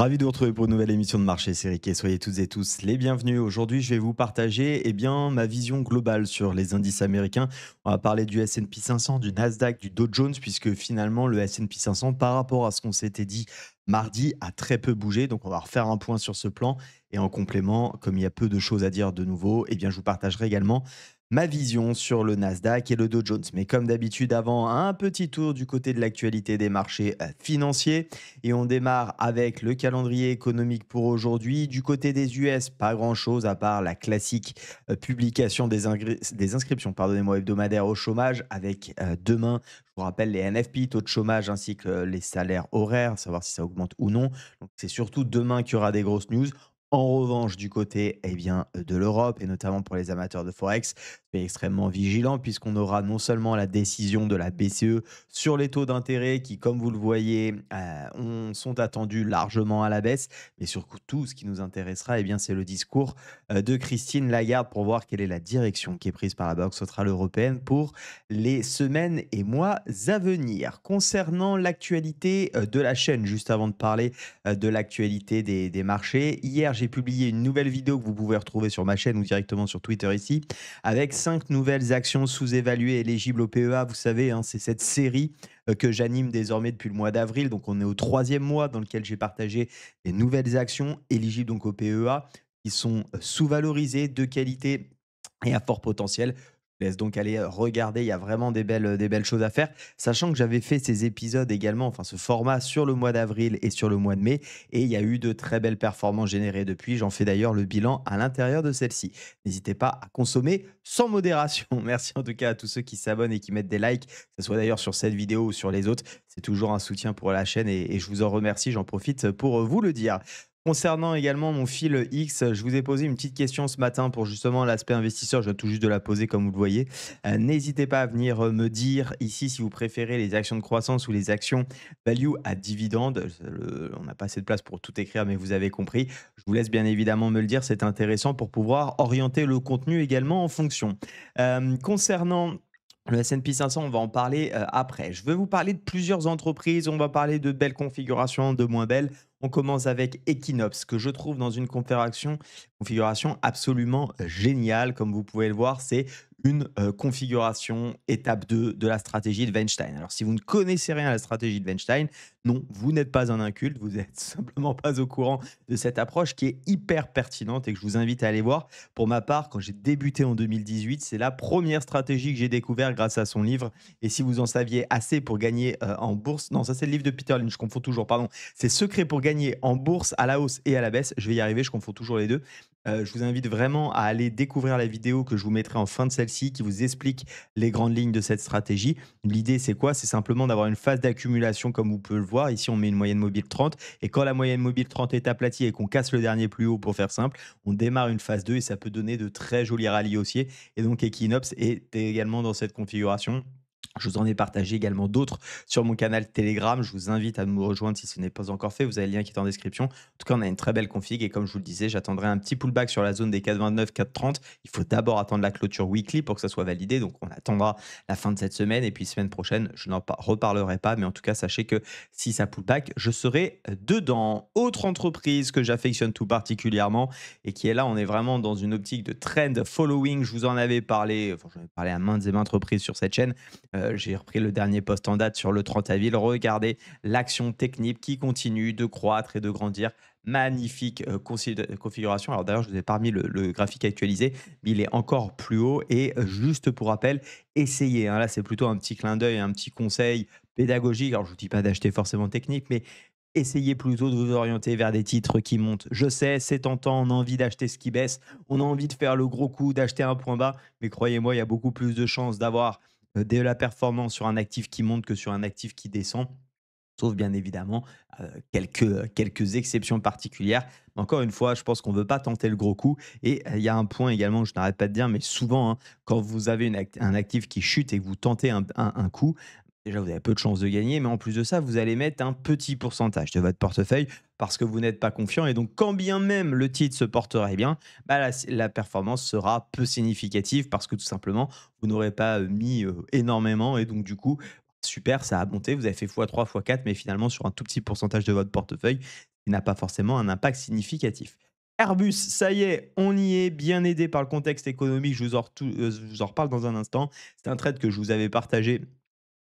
Ravi de vous retrouver pour une nouvelle émission de Marché, c'est Rick et soyez toutes et tous les bienvenus. Aujourd'hui, je vais vous partager ma vision globale sur les indices américains. On va parler du S&P 500, du Nasdaq, du Dow Jones, puisque finalement, le S&P 500, par rapport à ce qu'on s'était dit mardi, a très peu bougé. Donc, on va refaire un point sur ce plan. Et en complément, comme il y a peu de choses à dire de nouveau, je vous partagerai également ma vision sur le Nasdaq et le Dow Jones. Mais comme d'habitude, avant, un petit tour du côté de l'actualité des marchés financiers. Et on démarre avec le calendrier économique pour aujourd'hui. Du côté des US, pas grand-chose à part la classique publication des inscriptions hebdomadaires au chômage avec demain, je vous rappelle, les NFP, taux de chômage ainsi que les salaires horaires, savoir si ça augmente ou non. Donc c'est surtout demain qu'il y aura des grosses news. En revanche, du côté de l'Europe, et notamment pour les amateurs de Forex, soyez extrêmement vigilants puisqu'on aura non seulement la décision de la BCE sur les taux d'intérêt qui, comme vous le voyez, sont attendus largement à la baisse. Mais surtout, ce qui nous intéressera, c'est le discours de Christine Lagarde pour voir quelle est la direction qui est prise par la Banque centrale européenne pour les semaines et mois à venir. Concernant l'actualité de la chaîne, juste avant de parler de l'actualité des marchés, hier, j'ai publié une nouvelle vidéo que vous pouvez retrouver sur ma chaîne ou directement sur Twitter ici, avec 5 nouvelles actions sous-évaluées éligibles au PEA. Vous savez, c'est cette série que j'anime désormais depuis le mois d'avril. Donc, on est au troisième mois dans lequel j'ai partagé des nouvelles actions éligibles donc au PEA qui sont sous-valorisées, de qualité et à fort potentiel. Je vous laisse donc aller regarder, il y a vraiment des belles choses à faire. Sachant que j'avais fait ces épisodes également, enfin ce format sur le mois d'avril et sur le mois de mai, et il y a eu de très belles performances générées depuis. J'en fais d'ailleurs le bilan à l'intérieur de celle-ci. N'hésitez pas à consommer sans modération. Merci en tout cas à tous ceux qui s'abonnent et qui mettent des likes, que ce soit d'ailleurs sur cette vidéo ou sur les autres. C'est toujours un soutien pour la chaîne et je vous en remercie. J'en profite pour vous le dire. Concernant également mon fil X, je vous ai posé une petite question ce matin pour justement l'aspect investisseur. Je viens tout juste de la poser comme vous le voyez. N'hésitez pas à venir me dire ici si vous préférez les actions de croissance ou les actions value à dividende. On n'a pas assez de place pour tout écrire, mais vous avez compris. Je vous laisse bien évidemment me le dire. C'est intéressant pour pouvoir orienter le contenu également en fonction. Concernant le S&P 500, on va en parler après. Je vais vous parler de plusieurs entreprises. On va parler de belles configurations, de moins belles. On commence avec Equinox, que je trouve dans une configuration absolument géniale. Comme vous pouvez le voir, c'est une configuration étape 2 de la stratégie de Weinstein. Alors, si vous ne connaissez rien à la stratégie de Weinstein, non, vous n'êtes pas un inculte, vous n'êtes simplement pas au courant de cette approche qui est hyper pertinente et que je vous invite à aller voir. Pour ma part, quand j'ai débuté en 2018, c'est la première stratégie que j'ai découvert grâce à son livre. Et si vous en saviez assez pour gagner en bourse, non, ça c'est le livre de Peter Lynch, je confonds toujours, pardon. C'est Secret pour gagner en bourse à la hausse et à la baisse. Je vais y arriver, je confonds toujours les deux. Je vous invite vraiment à aller découvrir la vidéo que je vous mettrai en fin de celle-ci qui vous explique les grandes lignes de cette stratégie. L'idée, c'est quoi? C'est simplement d'avoir une phase d'accumulation comme vous pouvez le voir. Ici, on met une moyenne mobile 30 et quand la moyenne mobile 30 est aplatie et qu'on casse le dernier plus haut pour faire simple, on démarre une phase 2 et ça peut donner de très jolis rallyes haussiers. Et donc, Equinox est également dans cette configuration. Je vous en ai partagé également d'autres sur mon canal Telegram. Je vous invite à me rejoindre si ce n'est pas encore fait. Vous avez le lien qui est en description. En tout cas, on a une très belle config et comme je vous le disais, j'attendrai un petit pullback sur la zone des 4,29, 4,30. Il faut d'abord attendre la clôture weekly pour que ça soit validé. Donc, on attendra la fin de cette semaine et puis semaine prochaine, je n'en reparlerai pas. Mais en tout cas, sachez que si ça pullback, je serai dedans. Autre entreprise que j'affectionne tout particulièrement et qui est là, on est vraiment dans une optique de trend following. Je vous en avais parlé, enfin, j'en ai parlé à maintes et maintes reprises sur cette chaîne. J'ai repris le dernier post en date sur le 30 avril. Regardez l'action technique qui continue de croître et de grandir. Magnifique configuration. Alors d'ailleurs, je vous ai pas mis le graphique actualisé, mais il est encore plus haut. Et juste pour rappel, essayez. Là, c'est plutôt un petit clin d'œil, un petit conseil pédagogique. Alors, je ne vous dis pas d'acheter forcément technique, mais essayez plutôt de vous orienter vers des titres qui montent. Je sais, c'est tentant, on a envie d'acheter ce qui baisse, on a envie de faire le gros coup, d'acheter un point bas, mais croyez-moi, il y a beaucoup plus de chances d'avoir de la performance sur un actif qui monte que sur un actif qui descend. Sauf bien évidemment quelques exceptions particulières. Encore une fois, je pense qu'on ne veut pas tenter le gros coup. Et il y a un point également, je n'arrête pas de dire, mais souvent, quand vous avez un actif qui chute et que vous tentez un coup, déjà vous avez peu de chances de gagner, mais en plus de ça, vous allez mettre un petit pourcentage de votre portefeuille parce que vous n'êtes pas confiant. Et donc, quand bien même le titre se porterait bien, la performance sera peu significative parce que tout simplement, vous n'aurez pas mis énormément. Et donc, du coup, super, ça a monté, vous avez fait x3, x4, mais finalement sur un tout petit pourcentage de votre portefeuille, qui n'a pas forcément un impact significatif. Airbus, ça y est, on y est, bien aidé par le contexte économique, je vous en reparle dans un instant. C'est un trade que je vous avais partagé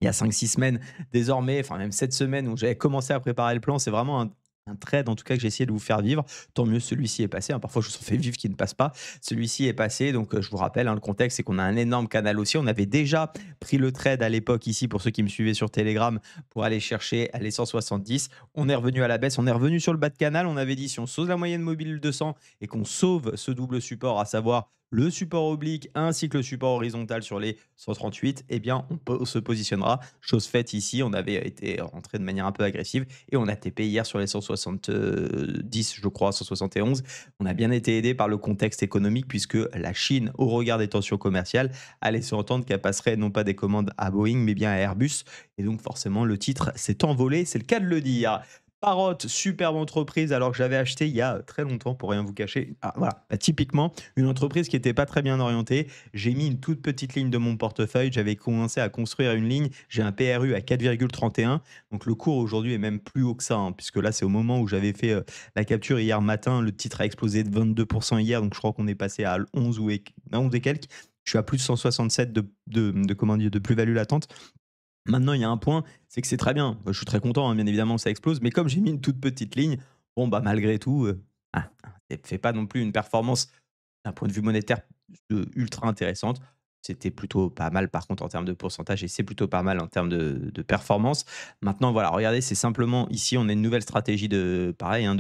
il y a 5 6 semaines. Désormais, enfin même cette semaine où j'avais commencé à préparer le plan, c'est vraiment un trade en tout cas que j'ai essayé de vous faire vivre. Tant mieux, celui-ci est passé, hein. Parfois, je vous en fais vivre qui ne passe pas. Celui-ci est passé, donc je vous rappelle, hein, le contexte, c'est qu'on a un énorme canal haussier. On avait déjà pris le trade à l'époque ici, pour ceux qui me suivaient sur Telegram, pour aller chercher les 170. On est revenu à la baisse, on est revenu sur le bas de canal. On avait dit, si on sauve la moyenne mobile 200 et qu'on sauve ce double support, à savoir le support oblique ainsi que le support horizontal sur les 138, eh bien, se positionnera. Chose faite ici, on avait été rentré de manière un peu agressive et on a TP hier sur les 170, je crois, 171. On a bien été aidé par le contexte économique puisque la Chine, au regard des tensions commerciales, allait se entendre qu'elle passerait non pas des commandes à Boeing, mais bien à Airbus. Et donc, forcément, le titre s'est envolé, c'est le cas de le dire. Parrot, superbe entreprise, alors que j'avais acheté il y a très longtemps, pour rien vous cacher. Ah, voilà, bah, typiquement, une entreprise qui n'était pas très bien orientée. J'ai mis une toute petite ligne de mon portefeuille. J'avais commencé à construire une ligne. J'ai un PRU à 4,31. Donc le cours aujourd'hui est même plus haut que ça, hein, puisque là, c'est au moment où j'avais fait la capture hier matin. Le titre a explosé de 22% hier. Donc je crois qu'on est passé à 11 ou 11 et quelques. Je suis à plus de 167 comment dire, de plus-value latente. Maintenant, il y a un point, c'est que c'est très bien. Moi, je suis très content, hein, bien évidemment, ça explose. Mais comme j'ai mis une toute petite ligne, bon, bah, malgré tout, ça fait pas non plus une performance d'un point de vue monétaire ultra intéressante. C'était plutôt pas mal, par contre, en termes de pourcentage, et c'est plutôt pas mal en termes de performance. Maintenant, voilà, regardez, c'est simplement ici, on a une nouvelle stratégie de, pareil, hein,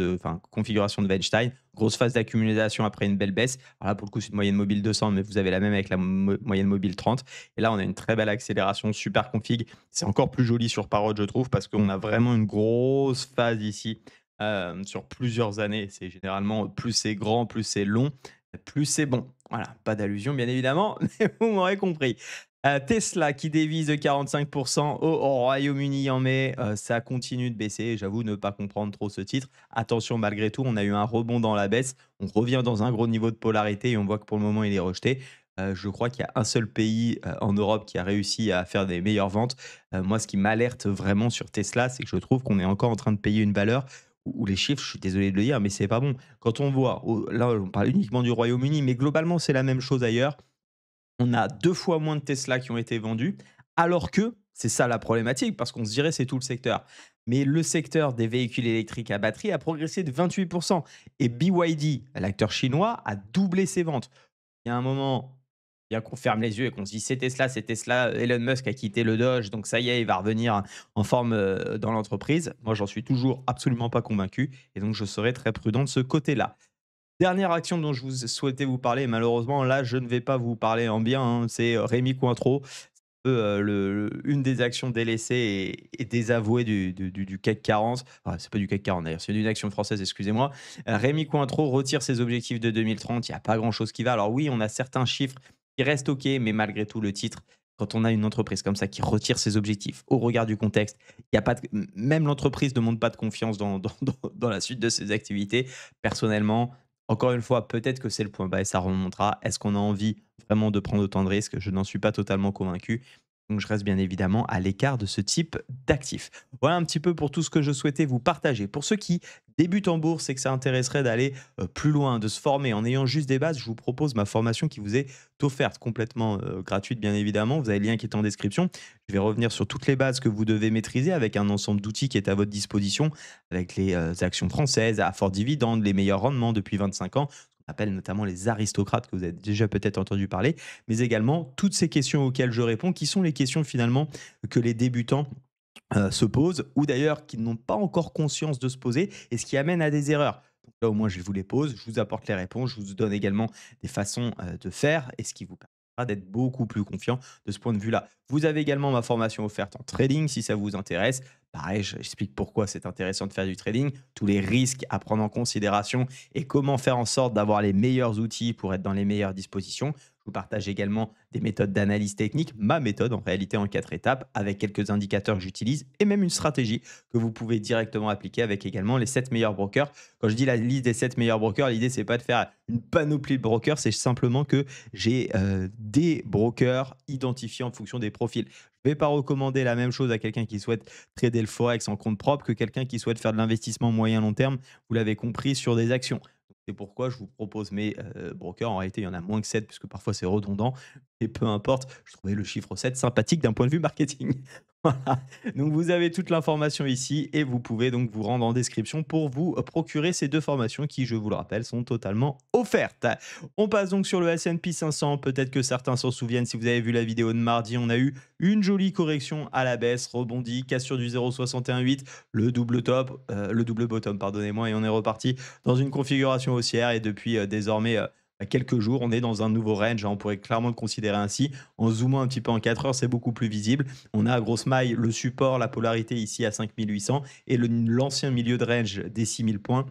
configuration de Weinstein. Grosse phase d'accumulation après une belle baisse. Alors là, pour le coup, c'est une moyenne mobile 200, mais vous avez la même avec la moyenne mobile 30. Et là, on a une très belle accélération, super config. C'est encore plus joli sur Parrot, je trouve, parce qu'on a vraiment une grosse phase ici sur plusieurs années. C'est généralement plus c'est grand, plus c'est long, plus c'est bon. Voilà, pas d'allusion bien évidemment, mais vous m'aurez compris. Tesla qui dévise de 45% au Royaume-Uni en mai, ça continue de baisser. J'avoue ne pas comprendre trop ce titre. Attention, malgré tout, on a eu un rebond dans la baisse. On revient dans un gros niveau de polarité et on voit que pour le moment, il est rejeté. Je crois qu'il y a un seul pays en Europe qui a réussi à faire des meilleures ventes. Moi, ce qui m'alerte vraiment sur Tesla, c'est que je trouve qu'on est encore en train de payer une valeur où les chiffres, je suis désolé de le dire, mais c'est pas bon. Quand on voit, là, on parle uniquement du Royaume-Uni, mais globalement, c'est la même chose ailleurs. On a 2 fois moins de Tesla qui ont été vendus, alors que c'est ça la problématique, parce qu'on se dirait c'est tout le secteur. Mais le secteur des véhicules électriques à batterie a progressé de 28%, et BYD, l'acteur chinois, a doublé ses ventes. Il y a un moment, bien qu'on ferme les yeux et qu'on se dise: c'est Tesla, Elon Musk a quitté le Doge, donc ça y est, il va revenir en forme, dans l'entreprise. Moi, j'en suis toujours absolument pas convaincu et donc je serai très prudent de ce côté-là. Dernière action dont je vous souhaitais vous parler, malheureusement, là, je ne vais pas vous parler en bien, hein, c'est Rémi Cointreau. Une des actions délaissées et désavouées du CAC 40. Ah, c'est pas du CAC 40 d'ailleurs, c'est d'une action française, excusez-moi. Rémi Cointreau retire ses objectifs de 2030. Il n'y a pas grand-chose qui va. Alors oui, on a certains chiffres qui restent OK, mais malgré tout, le titre, quand on a une entreprise comme ça qui retire ses objectifs au regard du contexte, il y a pas de, même l'entreprise ne montre pas de confiance dans la suite de ses activités. Personnellement, encore une fois, peut-être que c'est le point bas et ça remontera. Est-ce qu'on a envie vraiment de prendre autant de risques? Je n'en suis pas totalement convaincu. Donc je reste bien évidemment à l'écart de ce type d'actifs. Voilà un petit peu pour tout ce que je souhaitais vous partager. Pour ceux qui débutent en bourse et que ça intéresserait d'aller plus loin, de se former en ayant juste des bases, je vous propose ma formation qui vous est offerte complètement gratuite bien évidemment. Vous avez le lien qui est en description. Je vais revenir sur toutes les bases que vous devez maîtriser avec un ensemble d'outils qui est à votre disposition, avec les actions françaises à fort dividende, les meilleurs rendements depuis 25 ans. On appelle notamment les aristocrates que vous avez déjà peut-être entendu parler, mais également toutes ces questions auxquelles je réponds, qui sont les questions finalement que les débutants se posent, ou d'ailleurs qui n'ont pas encore conscience de se poser, et ce qui amène à des erreurs. Donc là, au moins, je vous les pose, je vous apporte les réponses, je vous donne également des façons de faire, et ce qui vous permettra d'être beaucoup plus confiant de ce point de vue-là. Vous avez également ma formation offerte en trading, si ça vous intéresse. Pareil, j'explique pourquoi c'est intéressant de faire du trading, tous les risques à prendre en considération et comment faire en sorte d'avoir les meilleurs outils pour être dans les meilleures dispositions. Je vous partage également des méthodes d'analyse technique, ma méthode en réalité en 4 étapes, avec quelques indicateurs que j'utilise et même une stratégie que vous pouvez directement appliquer avec également les 7 meilleurs brokers. Quand je dis la liste des 7 meilleurs brokers, l'idée c'est pas de faire une panoplie de brokers, c'est simplement que j'ai des brokers identifiés en fonction des profils. Je vais pas recommander la même chose à quelqu'un qui souhaite trader le forex en compte propre que quelqu'un qui souhaite faire de l'investissement moyen long terme, vous l'avez compris, sur des actions. C'est pourquoi je vous propose mes brokers. En réalité, il y en a moins que 7 puisque parfois c'est redondant et peu importe, je trouvais le chiffre 7 sympathique d'un point de vue marketing. Voilà, donc vous avez toute l'information ici et vous pouvez donc vous rendre en description pour vous procurer ces 2 formations qui, je vous le rappelle, sont totalement offertes. On passe donc sur le S&P 500. Peut-être que certains s'en souviennent, si vous avez vu la vidéo de mardi, on a eu une jolie correction à la baisse, rebondi, cassure du 0,618, le double bottom, pardonnez-moi, et on est reparti dans une configuration haussière et depuis désormais quelques jours, on est dans un nouveau range, hein, on pourrait clairement le considérer ainsi. En zoomant un petit peu en 4 heures, c'est beaucoup plus visible. On a à grosse maille le support, la polarité ici à 5800 et l'ancien milieu de range des 6000 points.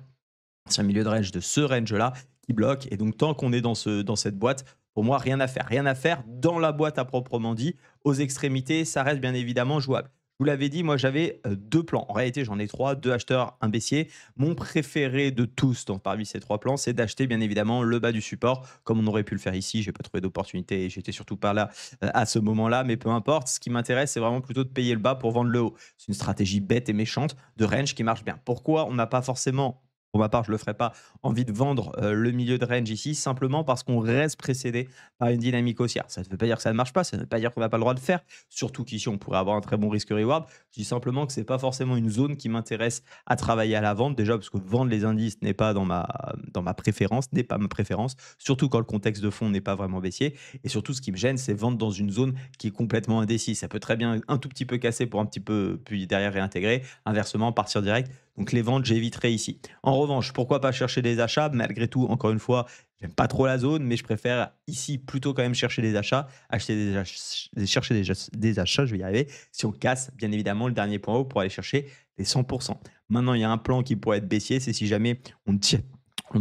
C'est un milieu de range de ce range-là qui bloque. Et donc, tant qu'on est dans cette boîte, pour moi, rien à faire. Rien à faire dans la boîte à proprement dit. Aux extrémités, ça reste bien évidemment jouable. Je vous l'avais dit, moi j'avais 2 plans. En réalité, j'en ai 3, 2 acheteurs, un baissier. Mon préféré de tous donc, parmi ces 3 plans, c'est d'acheter bien évidemment le bas du support, comme on aurait pu le faire ici. J'ai pas trouvé d'opportunité et j'étais surtout pas là à ce moment-là, mais peu importe. Ce qui m'intéresse, c'est vraiment plutôt de payer le bas pour vendre le haut. C'est une stratégie bête et méchante de range qui marche bien. Pourquoi on n'a pas forcément, pour ma part, je ne le ferai pas, envie de vendre le milieu de range ici, simplement parce qu'on reste précédé par une dynamique haussière. Ça ne veut pas dire que ça ne marche pas, ça ne veut pas dire qu'on n'a pas le droit de faire, surtout qu'ici, on pourrait avoir un très bon risque-reward. Je dis simplement que ce n'est pas forcément une zone qui m'intéresse à travailler à la vente, déjà parce que vendre les indices n'est pas dans ma préférence, n'est pas ma préférence, surtout quand le contexte de fond n'est pas vraiment baissier. Et surtout, ce qui me gêne, c'est vendre dans une zone qui est complètement indécise. Ça peut très bien un tout petit peu casser pour un petit peu, puis derrière réintégrer. Inversement, partir direct. Donc les ventes, j'éviterai ici. En revanche, pourquoi pas chercher des achats? Malgré tout, encore une fois, j'aime pas trop la zone, mais je préfère ici plutôt quand même chercher des achats, chercher des achats, je vais y arriver. Si on casse, bien évidemment, le dernier point haut pour aller chercher les 100%. Maintenant, il y a un plan qui pourrait être baissier, c'est si jamais on ne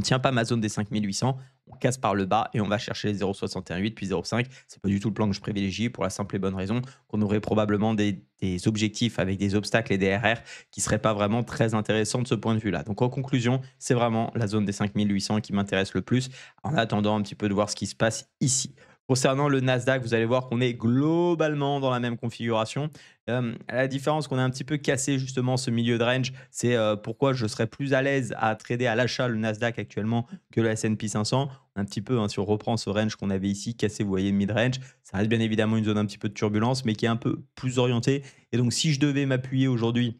tient pas ma zone des 5800, on casse par le bas et on va chercher les 0,68 puis 0,5. C'est pas du tout le plan que je privilégie pour la simple et bonne raison qu'on aurait probablement des objectifs avec des obstacles et des RR qui seraient pas vraiment très intéressants de ce point de vue-là. Donc en conclusion, c'est vraiment la zone des 5800 qui m'intéresse le plus en attendant un petit peu de voir ce qui se passe ici. Concernant le Nasdaq, vous allez voir qu'on est globalement dans la même configuration. La différence qu'on a un petit peu cassé justement ce milieu de range, c'est pourquoi je serais plus à l'aise à trader à l'achat le Nasdaq actuellement que le S&P 500. Un petit peu, hein, si on reprend ce range qu'on avait ici, cassé, vous voyez, mid-range, ça reste bien évidemment une zone un petit peu de turbulence, mais qui est un peu plus orientée. Et donc, si je devais m'appuyer aujourd'hui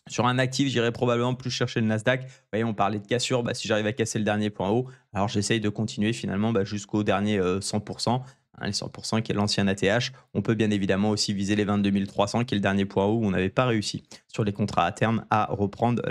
sur un actif, j'irais probablement plus chercher le Nasdaq. Vous voyez, on parlait de cassure. Bah, si j'arrive à casser le dernier point haut, alors j'essaye de continuer finalement jusqu'au dernier 100%, hein, les 100% qui est l'ancien ATH. On peut bien évidemment aussi viser les 22 300 qui est le dernier point haut où on n'avait pas réussi sur les contrats à terme à reprendre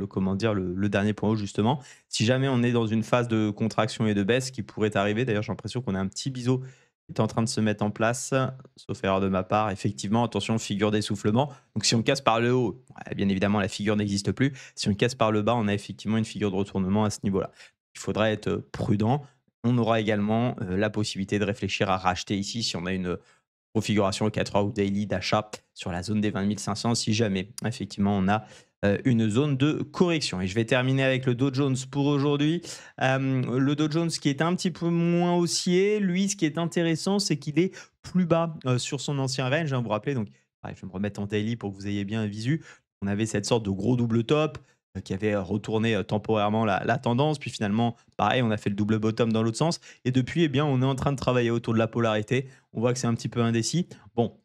comment dire, le dernier point haut justement. Si jamais on est dans une phase de contraction et de baisse, ce qui pourrait arriver, d'ailleurs j'ai l'impression qu'on a un petit biseau est en train de se mettre en place, sauf erreur de ma part. Effectivement, attention, figure d'essoufflement. Donc, si on casse par le haut, ouais, bien évidemment, la figure n'existe plus. Si on casse par le bas, on a effectivement une figure de retournement à ce niveau-là. Il faudra être prudent. On aura également la possibilité de réfléchir à racheter ici si on a une configuration 4 heures ou daily d'achat sur la zone des 20 500 si jamais effectivement on a une zone de correction. Et je vais terminer avec le Dow Jones pour aujourd'hui. Le Dow Jones qui est un petit peu moins haussier, lui ce qui est intéressant c'est qu'il est plus bas sur son ancien range, hein, vous vous rappelez, donc pareil, je vais me remettre en daily pour que vous ayez bien un visu. On avait cette sorte de gros double top qui avait retourné temporairement la tendance, puis finalement pareil on a fait le double bottom dans l'autre sens, et depuis eh bien on est en train de travailler autour de la polarité. On voit que c'est un petit peu indécis. Bon,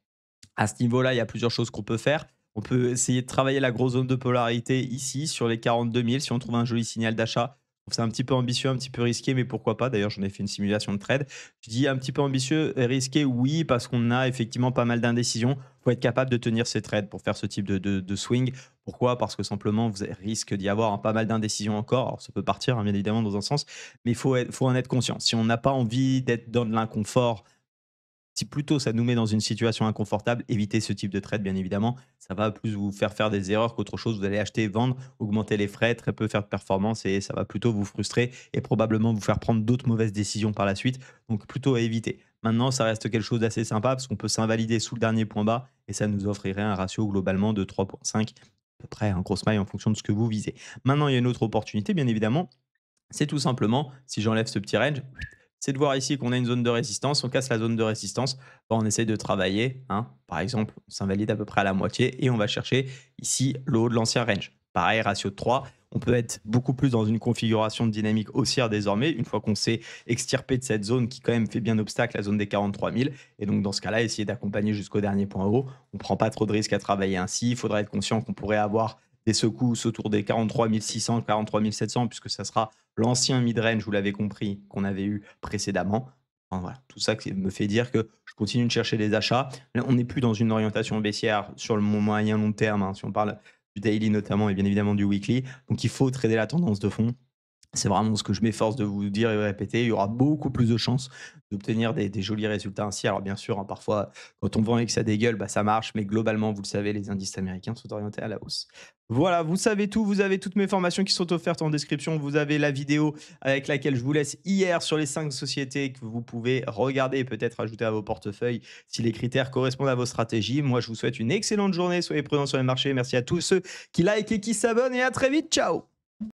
à ce niveau-là, il y a plusieurs choses qu'on peut faire. On peut essayer de travailler la grosse zone de polarité ici, sur les 42 000, si on trouve un joli signal d'achat. Je trouve ça un petit peu ambitieux, un petit peu risqué, mais pourquoi pas. D'ailleurs, j'en ai fait une simulation de trade. Je dis un petit peu ambitieux et risqué, oui, parce qu'on a effectivement pas mal d'indécisions. Il faut être capable de tenir ces trades pour faire ce type de swing. Pourquoi? Parce que simplement, vous risque d'y avoir pas mal d'indécisions encore. Alors, ça peut partir, hein, bien évidemment, dans un sens, mais faut en être conscient. Si on n'a pas envie d'être dans de l'inconfort, si plutôt ça nous met dans une situation inconfortable, évitez ce type de trade, bien évidemment. Ça va plus vous faire des erreurs qu'autre chose. Vous allez acheter, vendre, augmenter les frais, très peu faire de performance et ça va plutôt vous frustrer et probablement vous faire prendre d'autres mauvaises décisions par la suite. Donc plutôt à éviter. Maintenant, ça reste quelque chose d'assez sympa parce qu'on peut s'invalider sous le dernier point bas et ça nous offrirait un ratio globalement de 3,5 à peu près, un gros maille en fonction de ce que vous visez. Maintenant, il y a une autre opportunité, bien évidemment, c'est tout simplement, si j'enlève ce petit range, c'est de voir ici qu'on a une zone de résistance. On casse la zone de résistance, on essaye de travailler, hein. Par exemple, on s'invalide à peu près à la moitié et on va chercher ici le haut de l'ancien range. Pareil, ratio de 3. On peut être beaucoup plus dans une configuration de dynamique haussière désormais, une fois qu'on s'est extirpé de cette zone qui quand même fait bien obstacle, la zone des 43 000. Et donc dans ce cas-là, essayer d'accompagner jusqu'au dernier point haut. On ne prend pas trop de risques à travailler ainsi. Il faudra être conscient qu'on pourrait avoir des secousses autour des 43 600, 43 700, puisque ça sera l'ancien mid-range, vous l'avez compris, qu'on avait eu précédemment. Enfin, voilà, tout ça me fait dire que je continue de chercher des achats. Là, on n'est plus dans une orientation baissière sur le moyen long terme, hein, si on parle du daily notamment et bien évidemment du weekly. Donc il faut trader la tendance de fond. C'est vraiment ce que je m'efforce de vous dire et de répéter. Il y aura beaucoup plus de chances d'obtenir des jolis résultats ainsi. Alors bien sûr, hein, parfois, quand on vend et que ça dégueule, bah, ça marche. Mais globalement, vous le savez, les indices américains sont orientés à la hausse. Voilà, vous savez tout. Vous avez toutes mes formations qui sont offertes en description. Vous avez la vidéo avec laquelle je vous laisse hier sur les 5 sociétés que vous pouvez regarder et peut-être ajouter à vos portefeuilles si les critères correspondent à vos stratégies. Moi, je vous souhaite une excellente journée. Soyez prudents sur les marchés. Merci à tous ceux qui likent et qui s'abonnent et à très vite. Ciao.